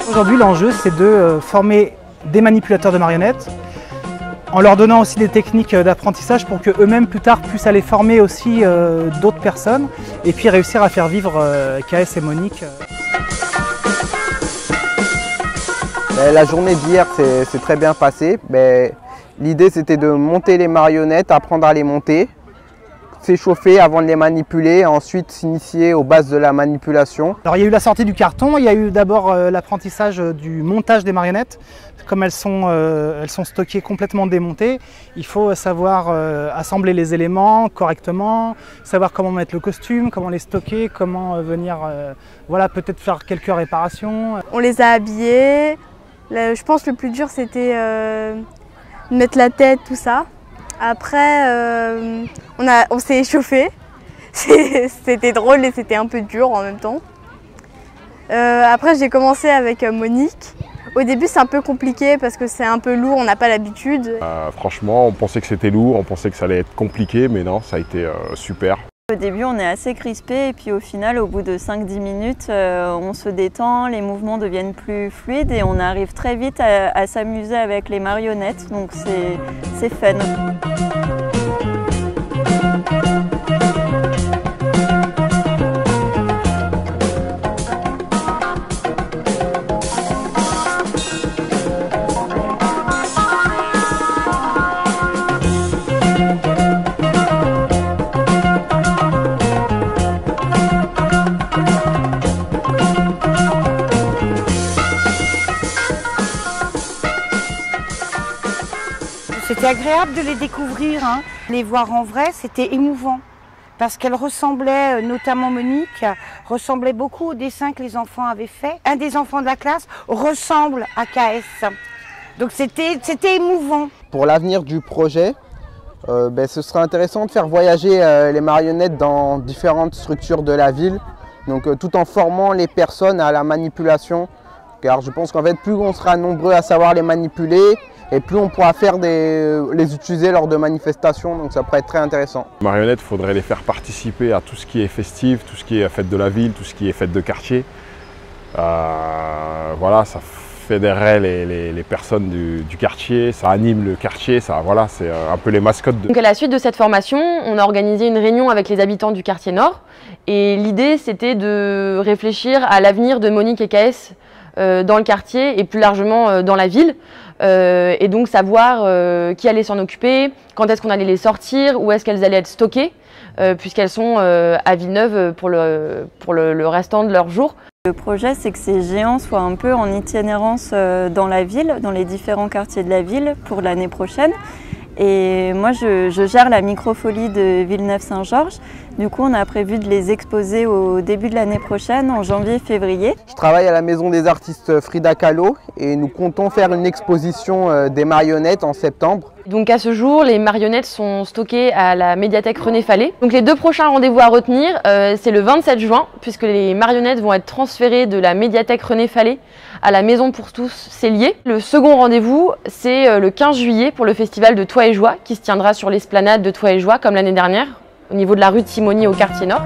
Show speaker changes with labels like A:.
A: Aujourd'hui, l'enjeu, c'est de former des manipulateurs de marionnettes en leur donnant aussi des techniques d'apprentissage pour qu'eux-mêmes, plus tard, puissent aller former aussi d'autres personnes et puis réussir à faire vivre KS et Monique.
B: La journée d'hier s'est très bien passée. L'idée, c'était de monter les marionnettes, apprendre à les monter, s'échauffer avant de les manipuler, et ensuite s'initier aux bases de la manipulation.
A: Alors il y a eu la sortie du carton, il y a eu d'abord l'apprentissage du montage des marionnettes. Comme elles sont stockées complètement démontées, il faut savoir assembler les éléments correctement, savoir comment mettre le costume, comment les stocker, comment venir voilà, peut-être faire quelques réparations.
C: On les a habillés. Je pense que le plus dur c'était mettre la tête, tout ça. Après, on s'est échauffé. C'était drôle et c'était un peu dur en même temps. Après, j'ai commencé avec Monique. Au début, c'est un peu compliqué parce que c'est un peu lourd, on n'a pas l'habitude.
D: Franchement, on pensait que c'était lourd, on pensait que ça allait être compliqué, mais non, ça a été super.
E: Au début, on est assez crispé et puis au final, au bout de 5-10 minutes, on se détend, les mouvements deviennent plus fluides et on arrive très vite à s'amuser avec les marionnettes, donc c'est fun.
F: C'était agréable de les découvrir, hein. Les voir en vrai, c'était émouvant. Parce qu'elles ressemblaient, notamment Monique, ressemblait beaucoup au dessin que les enfants avaient fait. Un des enfants de la classe ressemble à KS. Donc c'était émouvant.
B: Pour l'avenir du projet, ce serait intéressant de faire voyager les marionnettes dans différentes structures de la ville. Donc tout en formant les personnes à la manipulation. Car je pense qu'en fait, plus on sera nombreux à savoir les manipuler, et plus on pourra les utiliser lors de manifestations, donc ça pourrait être très intéressant.
D: Les marionnettes, il faudrait les faire participer à tout ce qui est festif, tout ce qui est fête de la ville, tout ce qui est fête de quartier. Voilà, ça fédérerait les personnes du quartier, ça anime le quartier, voilà, c'est un peu les mascottes.
G: Donc à la suite de cette formation, on a organisé une réunion avec les habitants du quartier Nord. Et l'idée, c'était de réfléchir à l'avenir de Monique et KS dans le quartier et plus largement dans la ville. Et donc savoir qui allait s'en occuper, quand est-ce qu'on allait les sortir, où est-ce qu'elles allaient être stockées, puisqu'elles sont à Villeneuve pour le restant de leur jour.
E: Le projet, c'est que ces géants soient un peu en itinérance dans la ville, dans les différents quartiers de la ville pour l'année prochaine. Et moi, je gère la microfolie de Villeneuve-Saint-Georges. Du coup, on a prévu de les exposer au début de l'année prochaine, en janvier-février.
B: Je travaille à la Maison des artistes Frida Kahlo et nous comptons faire une exposition des marionnettes en septembre.
G: Donc à ce jour, les marionnettes sont stockées à la médiathèque René Fallet. Donc les deux prochains rendez-vous à retenir, c'est le 27 juin, puisque les marionnettes vont être transférées de la médiathèque René Fallet à la Maison pour tous Célier. Le second rendez-vous, c'est le 15 juillet pour le festival de Toi et Joie, qui se tiendra sur l'esplanade de Toi et Joie, comme l'année dernière, au niveau de la rue de Simony au quartier Nord.